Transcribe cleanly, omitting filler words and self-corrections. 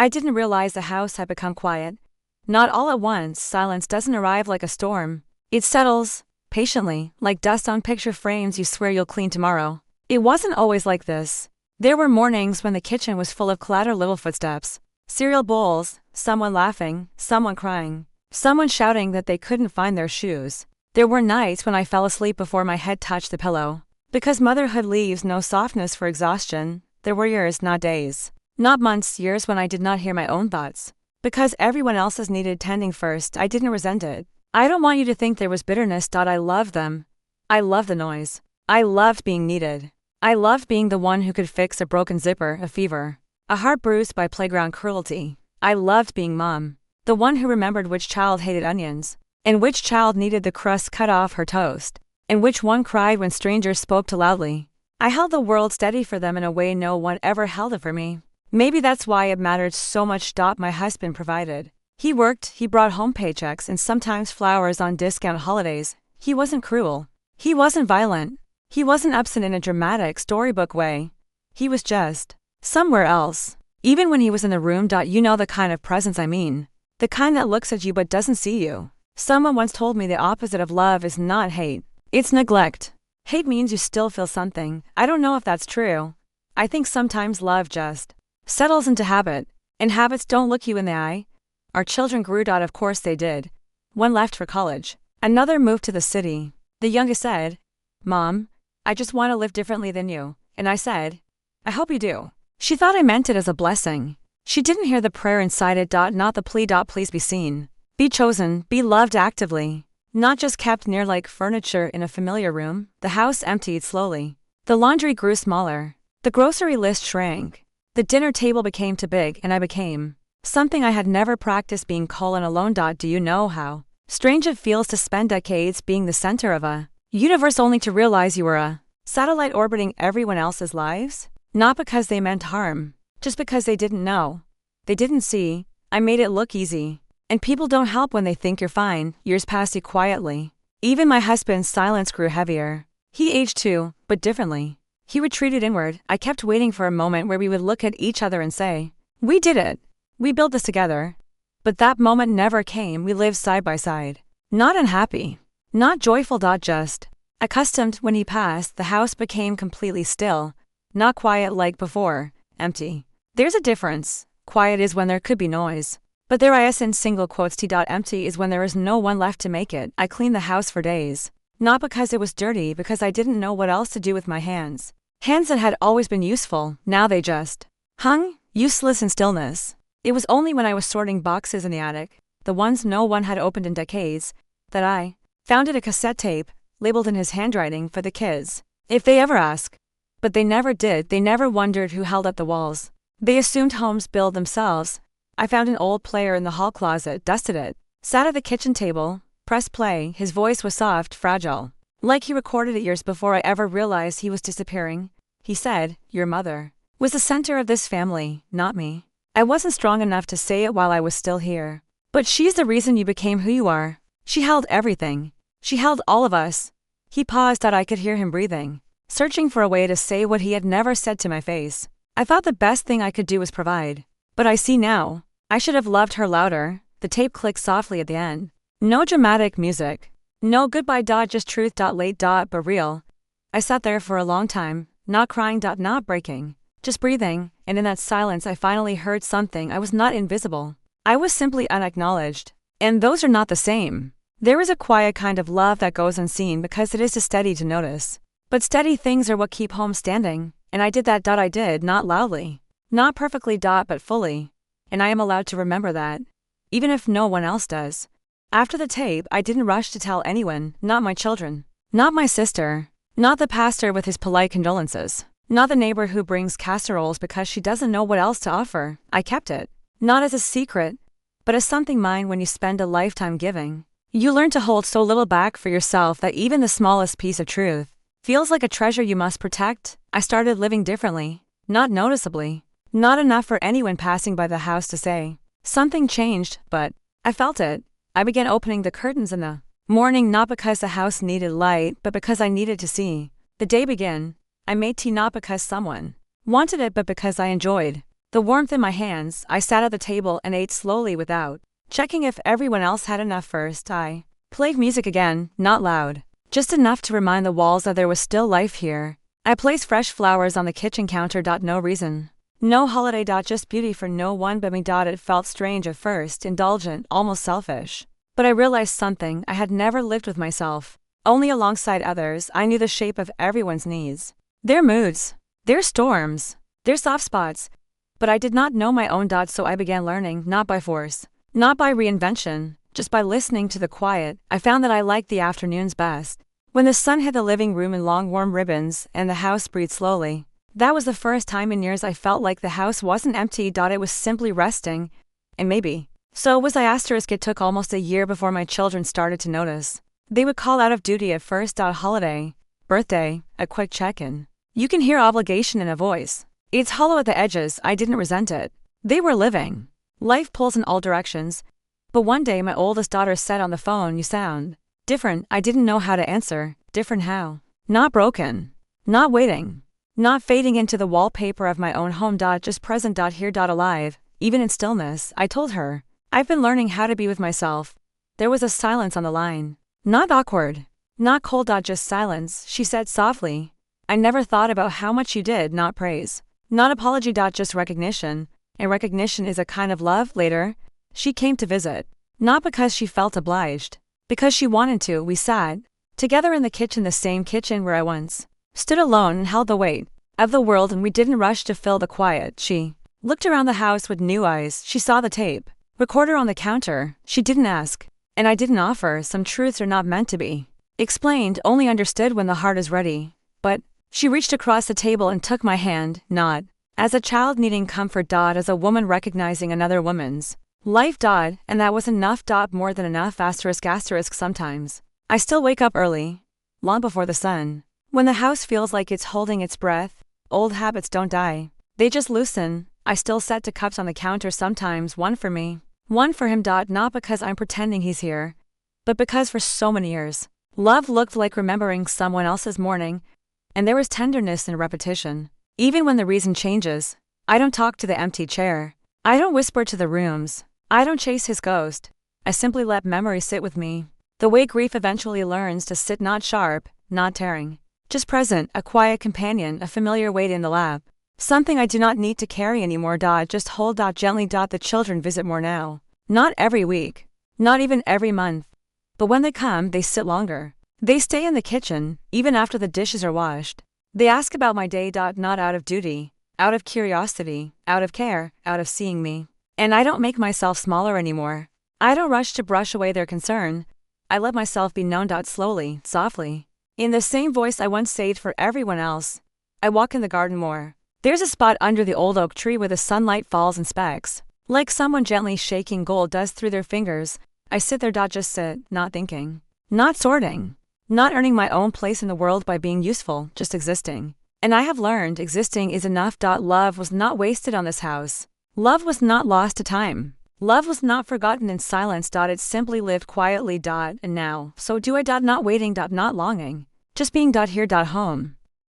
I didn't realize the house had become quiet. Not all at once, silence doesn't arrive like a storm. It settles, patiently, like dust on picture frames you swear you'll clean tomorrow. It wasn't always like this. There were mornings when the kitchen was full of clatter little footsteps, cereal bowls, someone laughing, someone crying, someone shouting that they couldn't find their shoes. There were nights when I fell asleep before my head touched the pillow. Because motherhood leaves no softness for exhaustion, there were years, not days. Not months, years when I did not hear my own thoughts. Because everyone else's needed tending first, I didn't resent it. I don't want you to think there was bitterness. I loved them. I loved the noise. I loved being needed. I loved being the one who could fix a broken zipper, a fever, a heart bruised by playground cruelty. I loved being mom. The one who remembered which child hated onions, and which child needed the crust cut off her toast, and which one cried when strangers spoke too loudly. I held the world steady for them in a way no one ever held it for me. Maybe that's why it mattered so much. My husband provided. He worked, he brought home paychecks and sometimes flowers on discount holidays. He wasn't cruel. He wasn't violent. He wasn't absent in a dramatic storybook way. He was just somewhere else. Even when he was in the room. You know the kind of presence I mean. The kind that looks at you but doesn't see you. Someone once told me the opposite of love is not hate. It's neglect. Hate means you still feel something. I don't know if that's true. I think sometimes love just settles into habit. And habits don't look you in the eye. Our children grew. Of course they did. One left for college. Another moved to the city. The youngest said, "Mom, I just want to live differently than you." And I said, "I hope you do." She thought I meant it as a blessing. She didn't hear the prayer inside it. Not the plea. Please be seen. Be chosen. Be loved actively. Not just kept near like furniture in a familiar room. The house emptied slowly. The laundry grew smaller. The grocery list shrank. The dinner table became too big and I became something I had never practiced being alone. Do you know how strange it feels to spend decades being the center of a universe only to realize you were a satellite orbiting everyone else's lives? Not because they meant harm, just because they didn't know. They didn't see. I made it look easy. And people don't help when they think you're fine. Years passed you quietly. Even my husband's silence grew heavier. He aged too, but differently. He retreated inward. I kept waiting for a moment where we would look at each other and say, "We did it. We built this together." But that moment never came. We lived side by side. Not unhappy. Not joyful. Just accustomed. When he passed, the house became completely still. Not quiet like before. Empty. There's a difference. Quiet is when there could be noise. But there is in single quotes T. Empty is when there is no one left to make it. I cleaned the house for days. Not because it was dirty, because I didn't know what else to do with my hands. Hands that had always been useful, now they just hung, useless in stillness. It was only when I was sorting boxes in the attic, the ones no one had opened in decades, that I found a cassette tape, labeled in his handwriting for the kids, if they ever ask. But they never did. They never wondered who held up the walls. They assumed homes build themselves. I found an old player in the hall closet, dusted it, sat at the kitchen table, pressed play. His voice was soft, fragile, like he recorded it years before I ever realized he was disappearing. He said, "Your mother was the center of this family, not me." I wasn't strong enough to say it while I was still here. "But she's the reason you became who you are. She held everything. She held all of us." He paused. I could hear him breathing, searching for a way to say what he had never said to my face. I thought the best thing I could do was provide. But I see now. I should have loved her louder. The tape clicked softly at the end. No dramatic music. No goodbye. Just truth. Late. But real. I sat there for a long time, not crying. Not breaking. Just breathing, and in that silence I finally heard something. I was not invisible. I was simply unacknowledged. And those are not the same. There is a quiet kind of love that goes unseen because it is too steady to notice. But steady things are what keep homes standing, and I did that. I did, not loudly. Not perfectly. But fully. And I am allowed to remember that. Even if no one else does. After the tape, I didn't rush to tell anyone, not my children. Not my sister. Not the pastor with his polite condolences. Not the neighbor who brings casseroles because she doesn't know what else to offer. I kept it. Not as a secret, but as something mine. When you spend a lifetime giving, you learn to hold so little back for yourself that even the smallest piece of truth feels like a treasure you must protect. I started living differently, not noticeably. Not enough for anyone passing by the house to say something changed, but I felt it. I began opening the curtains in the morning, not because the house needed light, but because I needed to see the day begin. I made tea not because someone wanted it, but because I enjoyed The warmth in my hands, I sat at the table and ate slowly without checking if everyone else had enough first. I played music again, not loud, just enough to remind the walls that there was still life here. I placed fresh flowers on the kitchen counter. No reason. No holiday. Just beauty for no one but me. It felt strange at first, indulgent, almost selfish. But I realized something. I had never lived with myself, only alongside others. I knew the shape of everyone's needs, their moods, their storms, their soft spots. But I did not know my own. So I began learning, not by force, not by reinvention, just by listening to the quiet. I found that I liked the afternoons best, when the sun hit the living room in long warm ribbons and the house breathed slowly. That was the first time in years I felt like the house wasn't empty. It was simply resting. And maybe so was I. It took almost a year before my children started to notice. They would call out of duty at first. Holiday, birthday, a quick check-in. You can hear obligation in a voice. It's hollow at the edges. I didn't resent it. They were living. Life pulls in all directions. But one day my oldest daughter said on the phone, "You sound different." I didn't know how to answer. Different how? Not broken. Not waiting. Not fading into the wallpaper of my own home. Just present. Here. Alive, even in stillness. I told her, "I've been learning how to be with myself." There was a silence on the line. Not awkward. Not cold. Just silence. She said softly, "I never thought about how much you did." Not praise. Not apology. Just recognition. And recognition is a kind of love. Later, she came to visit. Not because she felt obliged, because she wanted to. We sat together in the kitchen, the same kitchen where I once stood alone and held the weight of the world, and we didn't rush to fill the quiet. She looked around the house with new eyes. She saw the tape recorder on the counter. She didn't ask, and I didn't offer. Some truths are not meant to be explained, only understood when the heart is ready. But she reached across the table and took my hand, not as a child needing comfort. As a woman recognizing another woman's life. And that was enough. More than enough. Sometimes I still wake up early, long before the sun, when the house feels like it's holding its breath. Old habits don't die, they just loosen. I still set 2 cups on the counter sometimes, one for me, one for him. Not because I'm pretending he's here, but because for so many years, love looked like remembering someone else's morning, and there was tenderness in repetition. Even when the reason changes, I don't talk to the empty chair. I don't whisper to the rooms. I don't chase his ghost. I simply let memory sit with me, the way grief eventually learns to sit, not sharp, not tearing, just present, a quiet companion, a familiar weight in the lap. Something I do not need to carry anymore. Just hold. Gently. The children visit more now. Not every week, not even every month. But when they come, they sit longer. They stay in the kitchen, even after the dishes are washed. They ask about my day. Not out of duty, out of curiosity, out of care, out of seeing me. And I don't make myself smaller anymore. I don't rush to brush away their concern. I let myself be known. Slowly, softly, in the same voice I once saved for everyone else. I walk in the garden more. There's a spot under the old oak tree where the sunlight falls in specks, like someone gently shaking gold dust through their fingers. I sit there. Just sit, not thinking, not sorting, not earning my own place in the world by being useful, just existing. And I have learned existing is enough. Love was not wasted on this house. Love was not lost to time. Love was not forgotten in silence. It simply lived quietly. And now, so do I. Not waiting. Not longing. Just being. Here. Home.